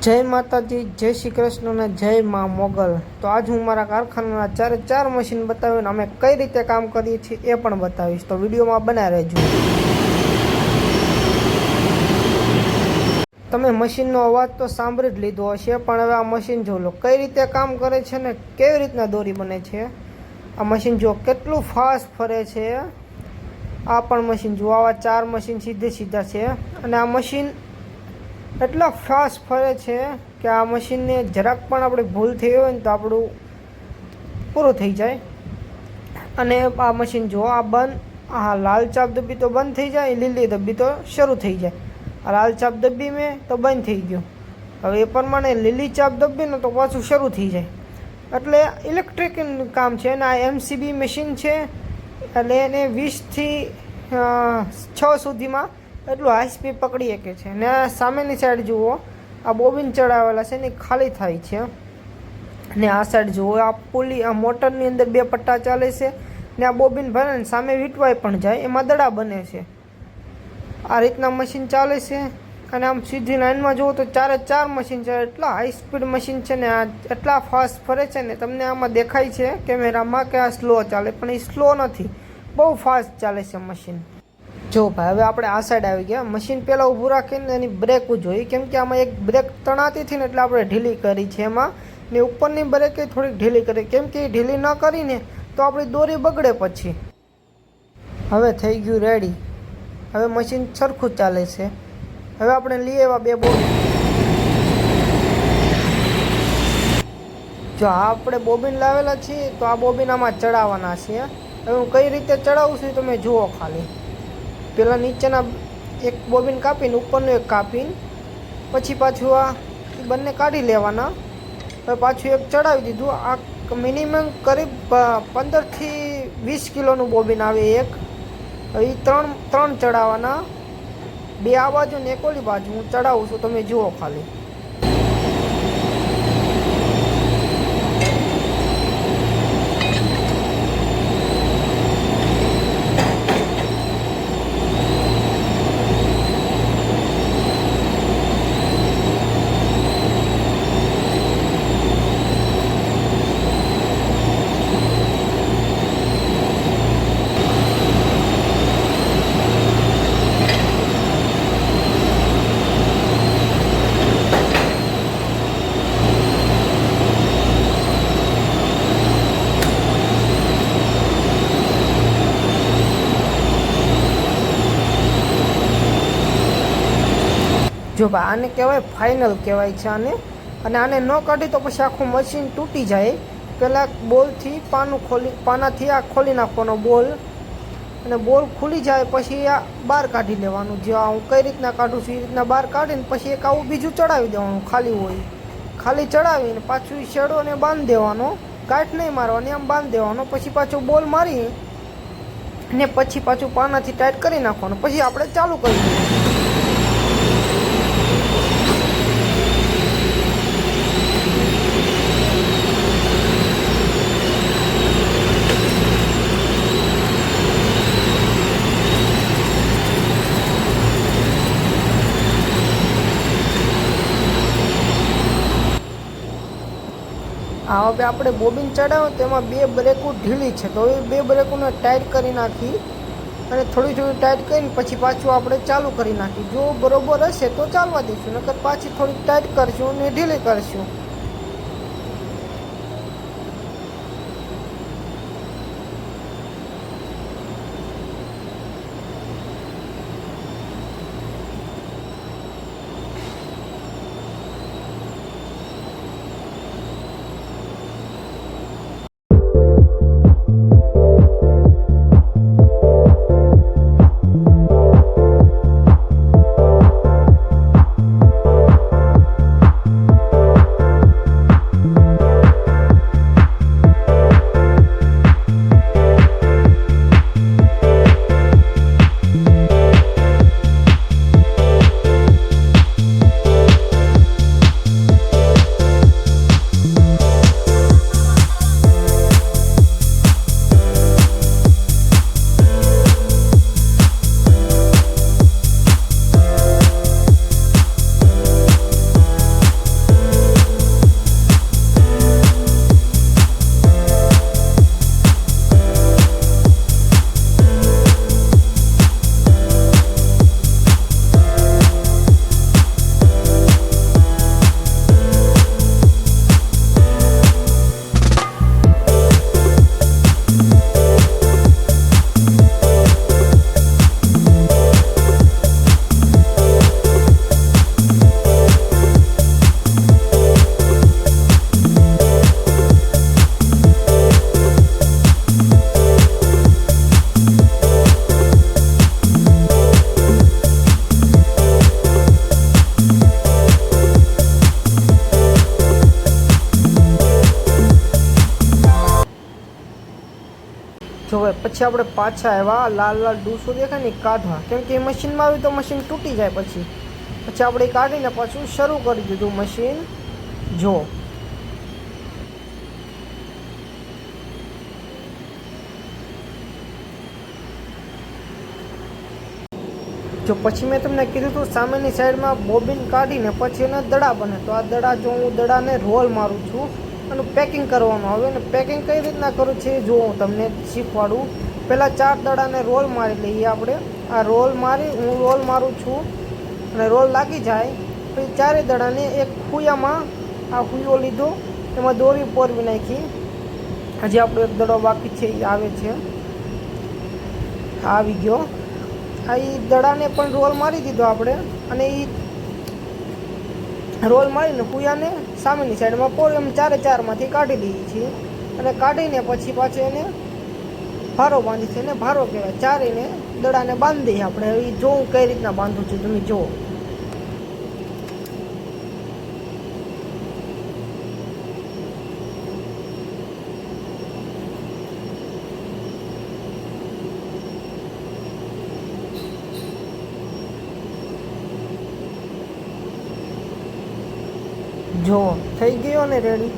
જય માતાજી, જય શ્રી કૃષ્ણ અને જય મા મોગલ। તો આજ હું મારા કારખાનાના ચાર મશીન બતાવીને અમે કઈ રીતે કામ કરીએ છીએ એ પણ બતાવીશ। તો વિડીયોમાં બન્યા રહેજો। તમે મશીનનો અવાજ તો સાંભળી જ લીધો હશે, પણ હવે આ મશીન જો લો કઈ રીતે કામ કરે છે ને કેવી રીતના દોરી બને છે। આ મશીન જો કેટલું ફાસ્ટ ફરે છે। આ પણ મશીન જો, આવા ચાર મશીન સીધા છે અને આ મશીન એટલા ફાસ્ટ ફરે છે કે આ મશીનને જરાક પણ આપણે ભૂલ થઈ હોય ને તો આપણું પૂરું થઈ જાય। અને આ મશીન જો આ બંધ, હા લાલ ચાપ દબી તો બંધ થઈ જાય, લીલી દબી તો શરૂ થઈ જાય। આ લાલ ચાપ દબી મેં તો બંધ થઈ ગયું, હવે એ પ્રમાણે લીલી ચાપ દબી ને તો પાછું શરૂ થઈ જાય। એટલે ઇલેક્ટ્રિક કામ છે અને આ એમસીબી મશીન છે, એટલે એને 20થી 6 સુધીમાં એટલું હાઈ સ્પીડ પકડી શકે છે। ને સામેની સાઈડ જુઓ, આ બોબિન ચડાવેલા છે ને ખાલી થાય છે। ને આ સાઈડ જુઓ, આ પુલી, આ મોટરની અંદર 2 પટ્ટા ચાલે છે ને આ બોબિન ભરે ને સામે વીંટવાઈ પણ જાય, એમાં દડા બને છે। આ રીતના મશીન ચાલે છે। અને આમ સીધી લાઈનમાં જુઓ તો ચાર મશીન છે, એટલા હાઈ સ્પીડ મશીન છે ને આ એટલા ફાસ્ટ ફરે છે ને તમને આમાં દેખાય છે કેમેરામાં કે આ સ્લો ચાલે, પણ એ સ્લો નથી, બહુ ફાસ્ટ ચાલે છે મશીન। જો ભાઈ હવે આપણે આ સાઈડ આવી ગયા। મશીન પહેલાં ઊભું રાખીને એની બ્રેક જોઈએ, કેમ કે આમાં એક બ્રેક તણાતી હતી ને એટલે આપણે ઢીલી કરી છે એમાં, ને ઉપરની બ્રેક થોડીક ઢીલી કરી, કેમ કે એ ઢીલી ન કરીને તો આપણી દોરી બગડે પછી। હવે થઈ ગયું રેડી, હવે મશીન સરખું ચાલે છે। હવે આપણે લઈએ એવા 2 બોબિન। જો આ આપણે બોબિન લાવેલા છીએ તો આ બોબિન આમાં ચડાવવાના છે। હવે હું કઈ રીતે ચડાવું છું તમે જુઓ ખાલી। પહેલાં નીચેના એક બોબિન કાપીને ઉપરનું એક કાપીને પછી પાછું આ બંને કાઢી લેવાના। હવે પાછું એક ચડાવી દીધું। આ મિનિમમ કરીબ 15થી 20 કિલોનું બોબિન આવે એક। હવે એ ત્રણ ચડાવવાના, 2 આ બાજુ ને 1 ઓલી બાજુ હું ચડાવું છું, તમે જુઓ ખાલી। જો ભાઈ આને કહેવાય ફાઇનલ કહેવાય છે આને, અને આને ન કાઢી તો પછી આખું મશીન તૂટી જાય। પહેલાં બોલથી પાનાથી આ ખોલી નાખવાનો બોલ, અને બોલ ખુલી જાય પછી આ બહાર કાઢી લેવાનું। જે હું કઈ રીતના કાઢું છું એ રીતના બહાર કાઢીને પછી એક આવું બીજું ચડાવી દેવાનું, ખાલી હોય ખાલી ચડાવીને પાછું શેડોને બાંધી દેવાનો, ગાંઠ નહીં મારવાની, આમ બાંધી દેવાનો। પછી પાછું બોલ મારી ને પછી પાછું પાનાથી ટાઈટ કરી નાખવાનું, પછી આપણે ચાલુ કરી દઈએ। આ હવે આપણે બોબિન ચડાવો તેમાં 2 બ્રેકો ઢીલી છે, તો એ 2 બ્રેકોને ટાઈટ કરી નાખી અને થોડી ટાઈટ કરીને પછી પાછું આપણે ચાલુ કરી નાખી। જો બરોબર હશે તો ચાલવા દઈશું, નકર પાછી થોડીક ટાઈટ કરશું અને ઢીલી કરશું। ભાઈ પછી આપણે પાછા આવ્યા, લાલ લાલ ડૂસો દેખાય ને કાઢવા, કેમ કે એ મશીનમાં આવ્યું તો મશીન તૂટી જાય. પછી આપણે કાઢીને પાછું શરૂ કરી દીધું મશીન. જો પછી મેં તમને કીધું હતું સામેની સાઈડમાં બોબિન કાઢીને પછી એને દડા બને. તો આ દડા જો હું દડાને રોલ મારું છું અને પેકિંગ કરવાનું આવે. અને પેકિંગ કઈ રીતના કરું છે જો હું તમને શીખવાડું. પહેલાં 4 દડાને રોલ મારી લઈએ આપણે. આ રોલ હું રોલ મારું છું અને રોલ લાગી જાય પછી 4 દડાને એક ખુયામાં, આ ખુયો લીધો, એમાં દોરી પોરવી નાખી. હજી આપણો એક દડો બાકી છે, એ આવે છે, આવી ગયો. આ એ દડાને પણ રોલ મારી દીધો આપણે. અને એ રોલ મારીને ખુયાને સામેની સાઈડમાં એમ 4માંથી કાઢી દઈએ છીએ. અને કાઢીને પછી પાછો એને ભારો બાંધી છે, એને ભારો કહેવાય. ચારીને દડાને બાંધી દઈએ આપણે. એ જોઉં કઈ રીતના બાંધું છું, તમે જુઓ. જો થઈ ગયો ને રેડી.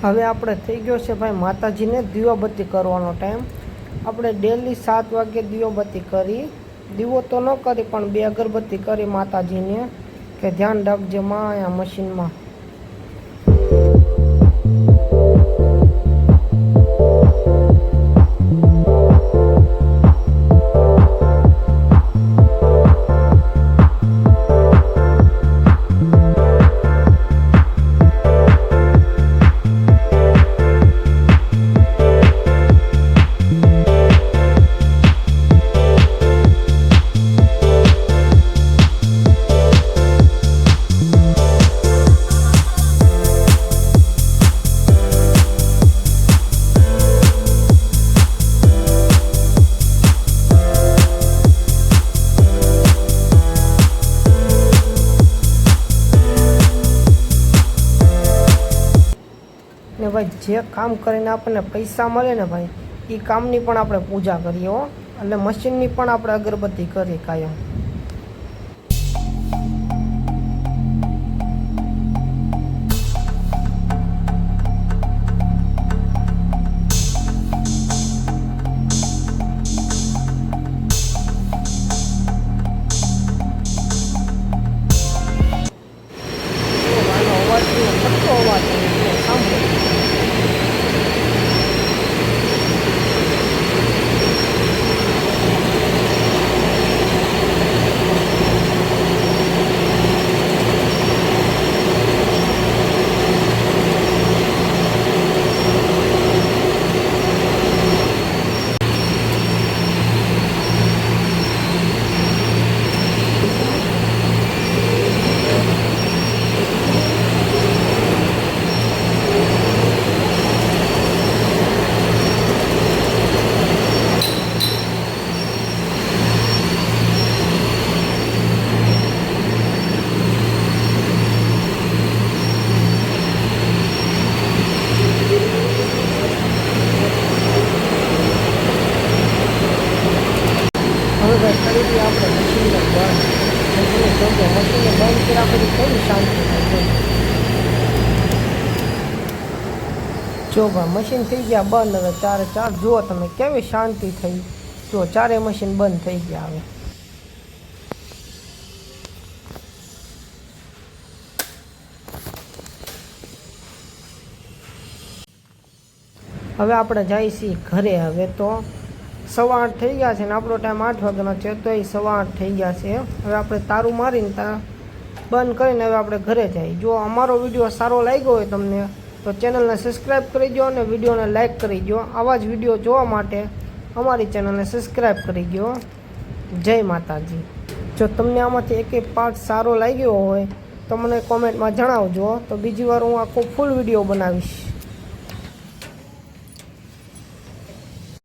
હવે આપણે થઈ ગયો છે ભાઈ માતાજીને દીવાબત્તી કરવાનો ટાઈમ. આપણે ડેલી 7 વાગે દીવાબત્તી કરી, દીવો તો ન કરી પણ 2 અગરબત્તી કરી માતાજીને, કે ધ્યાન રાખજે માં આ મશીનમાં. ને ભાઈ જે કામ કરીને આપણને પૈસા મળે ને ભાઈ, એ કામની પણ આપણે પૂજા કરીએ હો. એટલે મશીનની પણ આપણે અગરબત્તી કરીએ કાયમ. ફરીથી આપણે મશીનને બંધ કર્યા પછી કઈ શાંતિ થાય. જો ભાઈ મશીન થઈ ગયા બંધ. હવે ચારે ચાર જુઓ તમે કેવી શાંતિ થઈ. જો ચારે મશીન બંધ થઈ ગયા. હવે આપણે જઈએ છીએ ઘરે. હવે તો 8:15 થઈ ગયા છે ને આપણો ટાઈમ 8 વાગ્યાનો છે, તો એ 8:15 થઈ ગયા છે. હવે આપણે તારું મારીને ત્યાં બંધ કરીને હવે આપણે ઘરે જઈએ. જો અમારો વિડીયો સારો લાગ્યો હોય તમને તો ચેનલને સબસ્ક્રાઈબ કરી દો અને વિડીયોને લાઇક કરી દો. આવા જ વિડીયો જોવા માટે અમારી ચેનલને સબસ્ક્રાઈબ કરી દો. જય માતાજી. જો તમને આમાંથી એક પાર્ટ સારો લાગ્યો હોય તો મને કોમેન્ટમાં જણાવજો, તો બીજી વાર હું આખો ફૂલ વિડીયો બનાવીશ.